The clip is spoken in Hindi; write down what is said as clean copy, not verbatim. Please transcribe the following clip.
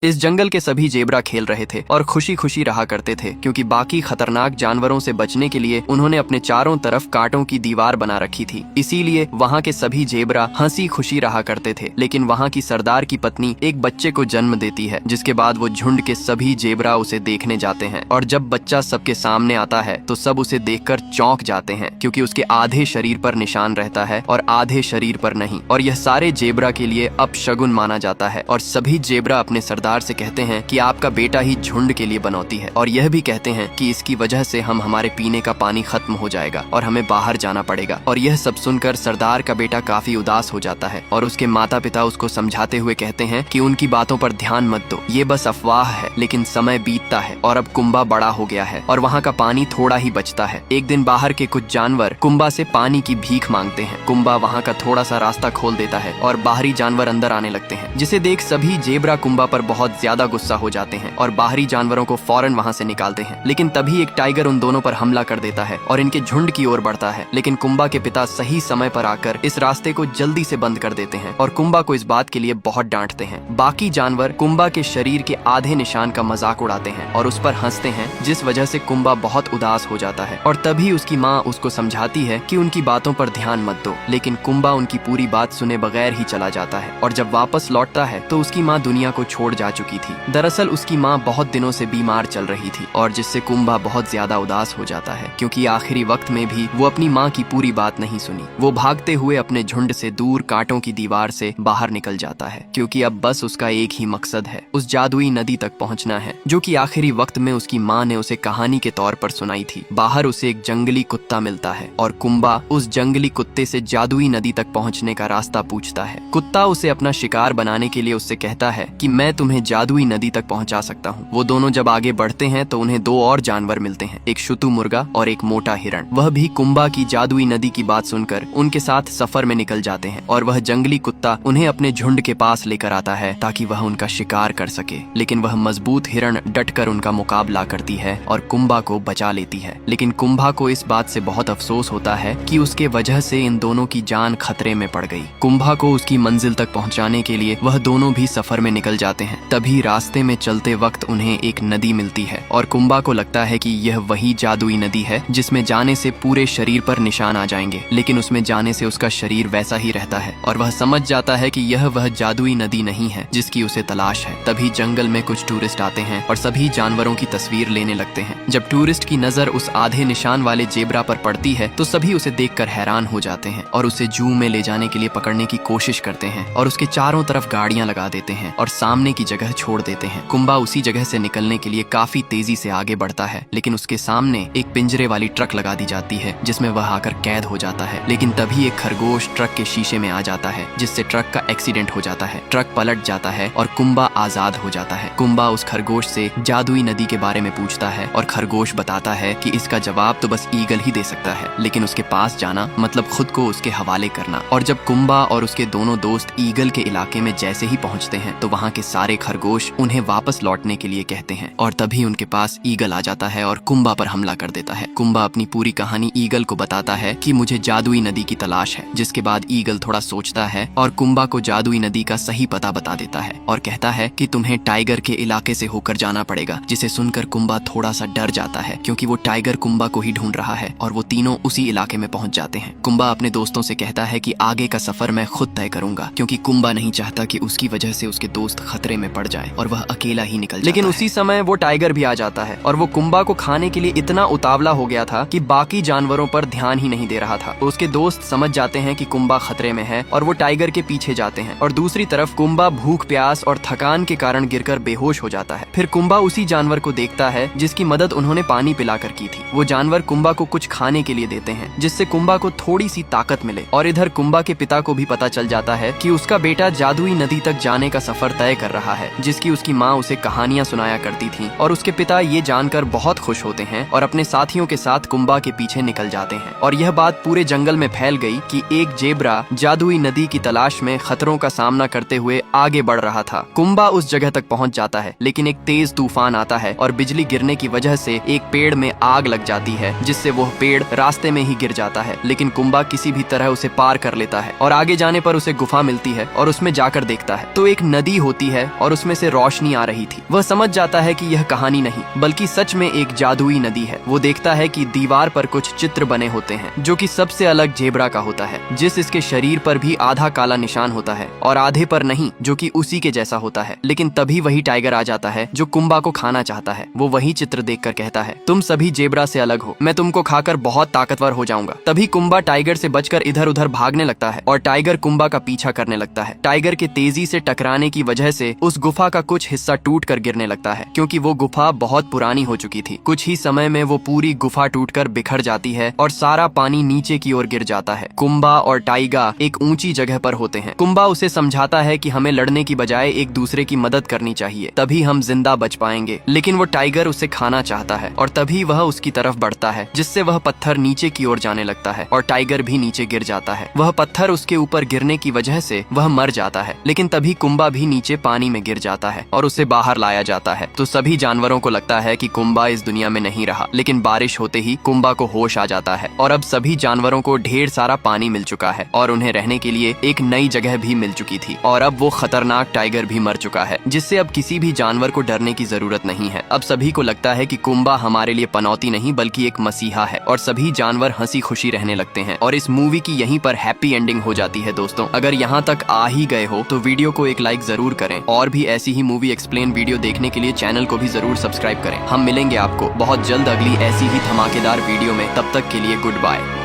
इस जंगल के सभी जेबरा खेल रहे थे और खुशी खुशी रहा करते थे, क्योंकि बाकी खतरनाक जानवरों से बचने के लिए उन्होंने अपने चारों तरफ कांटों की दीवार बना रखी थी। इसीलिए वहाँ के सभी जेबरा हंसी खुशी रहा करते थे। लेकिन वहाँ की सरदार की पत्नी एक बच्चे को जन्म देती है, जिसके बाद वो झुंड के सभी जेबरा उसे देखने जाते हैं। और जब बच्चा सबके सामने आता है तो सब उसे देखकर चौंक जाते हैं, क्योंकि उसके आधे शरीर पर निशान रहता है और आधे शरीर पर नहीं। और यह सारे जेबरा के लिए अपशगुन माना जाता है। और सभी जेबरा अपने सरदार से कहते हैं कि आपका बेटा ही झुंड के लिए बनौती है, और यह भी कहते हैं कि इसकी वजह से हम हमारे पीने का पानी खत्म हो जाएगा और हमें बाहर जाना पड़ेगा। और यह सब सुनकर सरदार का बेटा काफी उदास हो जाता है और उसके माता पिता उसको समझाते हुए कहते हैं कि उनकी बातों पर ध्यान मत दो, ये बस अफवाह है। लेकिन समय बीतता है और अब कुंबा बड़ा हो गया है और वहाँ का पानी थोड़ा ही बचता है। एक दिन बाहर के कुछ जानवर कुंबा से पानी की भीख मांगते हैं। कुंबा वहाँ का थोड़ा सा रास्ता खोल देता है और बाहरी जानवर अंदर आने लगते हैं, जिसे देख सभी जेबरा कुंबा पर बहुत ज्यादा गुस्सा हो जाते हैं और बाहरी जानवरों को फौरन वहां से निकालते हैं। लेकिन तभी एक टाइगर उन दोनों पर हमला कर देता है और इनके झुंड की ओर बढ़ता है। लेकिन कुंबा के पिता सही समय पर आकर इस रास्ते को जल्दी से बंद कर देते हैं और कुंबा को इस बात के लिए बहुत डांटते हैं। बाकी जानवर कुंबा के शरीर के आधे निशान का मजाक उड़ाते हैं और उस पर हंसते हैं, जिस वजह से कुंबा बहुत उदास हो जाता है। और तभी उसकी माँ उसको समझाती है कि उनकी बातों पर ध्यान मत दो। लेकिन कुंबा उनकी पूरी बात सुने बगैर ही चला जाता है। और जब वापस लौटता है तो उसकी माँ दुनिया को छोड़ जा चुकी थी। दरअसल उसकी माँ बहुत दिनों से बीमार चल रही थी, और जिससे कुंबा बहुत ज्यादा उदास हो जाता है, क्योंकि आखिरी वक्त में भी वो अपनी माँ की पूरी बात नहीं सुनी। वो भागते हुए अपने झुंड से दूर कांटों की दीवार से बाहर निकल जाता है, क्योंकि अब बस उसका एक ही मकसद है, उस जादुई नदी तक पहुँचना है, जो कि आखिरी वक्त में उसकी माँ ने उसे कहानी के तौर पर सुनाई थी। बाहर उसे एक जंगली कुत्ता मिलता है और कुंबा उस जंगली कुत्ते से जादुई नदी तक पहुँचने का रास्ता पूछता है। कुत्ता उसे अपना शिकार बनाने के लिए उससे कहता है कि मैं तुम्हें जादुई नदी तक पहुंचा सकता हूं। वो दोनों जब आगे बढ़ते हैं तो उन्हें दो और जानवर मिलते हैं, एक शुतुमुर्गा और एक मोटा हिरण। वह भी कुंबा की जादुई नदी की बात सुनकर उनके साथ सफर में निकल जाते हैं और वह जंगली कुत्ता उन्हें अपने झुंड के पास लेकर आता है ताकि वह उनका शिकार कर सके। लेकिन वह मजबूत हिरण डटकर उनका मुकाबला करती है और कुंबा को बचा लेती है। लेकिन कुंबा को इस बात से बहुत अफसोस होता है कि उसके वजह से इन दोनों की जान खतरे में पड़ गई। कुंबा को उसकी मंजिल तक पहुंचाने के लिए वह दोनों भी सफर में निकल जाते हैं। तभी रास्ते में चलते वक्त उन्हें एक नदी मिलती है और कुंबा को लगता है कि यह वही जादुई नदी है जिसमें जाने से पूरे शरीर पर निशान आ जाएंगे। लेकिन उसमें जाने से उसका शरीर वैसा ही रहता है और वह समझ जाता है कि यह वह जादुई नदी नहीं है जिसकी उसे तलाश है। तभी जंगल में कुछ टूरिस्ट आते हैं और सभी जानवरों की तस्वीर लेने लगते हैं। जब टूरिस्ट की नजर उस आधे निशान वाले जेबरा पर पड़ती है तो सभी उसे देखकर हैरान हो जाते हैं और उसे जू में ले जाने के लिए पकड़ने की कोशिश करते हैं और उसके चारों तरफ गाड़ियां लगा देते हैं और सामने की जगह छोड़ देते हैं। कुंबा उसी जगह से निकलने के लिए काफी तेजी से आगे बढ़ता है, लेकिन उसके सामने एक पिंजरे वाली ट्रक लगा दी जाती है जिसमें वह आकर कैद हो जाता है। लेकिन तभी एक खरगोश ट्रक के शीशे में आ जाता है, जिससे ट्रक का एक्सीडेंट हो जाता है। ट्रक पलट जाता है और कुंबा आजाद हो जाता है। कुंबा उस खरगोश से जादुई नदी के बारे में पूछता है और खरगोश बताता है कि इसका जवाब तो बस ईगल ही दे सकता है, लेकिन उसके पास जाना मतलब खुद को उसके हवाले करना। और जब कुंबा और उसके दोनों दोस्त ईगल के इलाके में जैसे ही पहुंचते हैं तो वहाँ के सारे खरगोश उन्हें वापस लौटने के लिए कहते हैं। और तभी उनके पास ईगल आ जाता है और कुंबा पर हमला कर देता है। कुंबा अपनी पूरी कहानी ईगल को बताता है कि मुझे जादुई नदी की तलाश है, जिसके बाद ईगल थोड़ा सोचता है और कुंबा को जादुई नदी का सही पता बता देता है और कहता है कि तुम्हें टाइगर के इलाके से होकर जाना पड़ेगा। जिसे सुनकर कुंबा थोड़ा सा डर जाता है, क्योंकि वो टाइगर कुंबा को ही ढूंढ रहा है। और वो तीनों उसी इलाके में पहुंच जाते हैं। कुंबा अपने दोस्तों से कहता है कि आगे का सफर मैं खुद तय करूंगा, क्योंकि कुंबा नहीं चाहता कि उसकी वजह से उसके दोस्त खतरे में पड़ जाए और वह अकेला ही निकल जाता है। लेकिन उसी समय वो टाइगर भी आ जाता है और वो कुंबा को खाने के लिए इतना उतावला हो गया था कि बाकी जानवरों पर ध्यान ही नहीं दे रहा था। तो उसके दोस्त समझ जाते हैं कि कुंबा खतरे में है और वो टाइगर के पीछे जाते हैं। और दूसरी तरफ कुंबा भूख प्यास और थकान के कारण गिरकर बेहोश हो जाता है। फिर कुंबा उसी जानवर को देखता है जिसकी मदद उन्होंने पानी पिलाकर की थी। वो जानवर कुंबा को कुछ खाने के लिए देते हैं, जिससे कुंबा को थोड़ी सी ताकत मिले। और इधर कुंबा के पिता को भी पता चल जाता है कि उसका बेटा जादुई नदी तक जाने का सफर तय कर रहा है, जिसकी उसकी माँ उसे कहानियां सुनाया करती थी। और उसके पिता ये जानकर बहुत खुश होते हैं और अपने साथियों के साथ कुंबा के पीछे निकल जाते हैं। और यह बात पूरे जंगल में फैल गई कि एक जेबरा जादुई नदी की तलाश में खतरों का सामना करते हुए आगे बढ़ रहा था। कुंबा उस जगह तक पहुंच जाता है, लेकिन एक तेज तूफान आता है और बिजली गिरने की वजह से एक पेड़ में आग लग जाती है, जिससे वह पेड़ रास्ते में ही गिर जाता है। लेकिन कुंबा किसी भी तरह उसे पार कर लेता है और आगे जाने पर उसे गुफा मिलती है और उसमें जाकर देखता है तो एक नदी होती है और उसमें से रोशनी आ रही थी। वह समझ जाता है कि यह कहानी नहीं बल्कि सच में एक जादुई नदी है। वो देखता है कि दीवार पर कुछ चित्र बने होते हैं जो कि सबसे अलग जेब्रा का होता है, जिस इसके शरीर पर भी आधा काला निशान होता है और आधे पर नहीं, जो कि उसी के जैसा होता है। लेकिन तभी वही टाइगर आ जाता है जो कुंबा को खाना चाहता है। वो वही चित्र देखकर कहता है, तुम सभी जेब्रा से अलग हो, मैं तुमको खाकर बहुत ताकतवर हो जाऊंगा। तभी कुंबा टाइगर से बचकर इधर उधर भागने लगता है और टाइगर कुंबा का पीछा करने लगता है। टाइगर के तेजी से टकराने की वजह से उस गुफा का कुछ हिस्सा टूट कर गिरने लगता है, क्योंकि वो गुफा बहुत पुरानी हो चुकी थी। कुछ ही समय में वो पूरी गुफा टूटकर बिखर जाती है और सारा पानी नीचे की ओर गिर जाता है। कुंबा और टाइगा एक ऊंची जगह पर होते हैं। कुंबा उसे समझाता है कि हमें लड़ने की बजाय एक दूसरे की मदद करनी चाहिए, तभी हम जिंदा बच पाएंगे। लेकिन वो टाइगर उसे खाना चाहता है और तभी वह उसकी तरफ बढ़ता है, जिससे वह पत्थर नीचे की ओर जाने लगता है और टाइगर भी नीचे गिर जाता है। वह पत्थर उसके ऊपर गिरने की वजह से वह मर जाता है। लेकिन तभी कुंबा भी नीचे पानी में गिर जाता है और उसे बाहर लाया जाता है। तो सभी जानवरों को लगता है कि कुंबा इस दुनिया में नहीं रहा। लेकिन बारिश होते ही कुंबा को होश आ जाता है और अब सभी जानवरों को ढेर सारा पानी मिल चुका है और उन्हें रहने के लिए एक नई जगह भी मिल चुकी थी। और अब वो खतरनाक टाइगर भी मर चुका है, जिससे अब किसी भी जानवर को डरने की जरूरत नहीं है। अब सभी को लगता है कि कुंबा हमारे लिए पनौती नहीं बल्कि एक मसीहा है और सभी जानवर हंसी खुशी रहने लगते हैं। और इस मूवी की यहीं पर हैप्पी एंडिंग हो जाती है। दोस्तों, अगर यहाँ तक आ ही गए हो तो वीडियो को एक लाइक जरूर करें और भी ऐसी ही मूवी एक्सप्लेन वीडियो देखने के लिए चैनल को भी जरूर सब्सक्राइब करें। हम मिलेंगे आपको बहुत जल्द अगली ऐसी ही धमाकेदार वीडियो में। तब तक के लिए गुड बाय।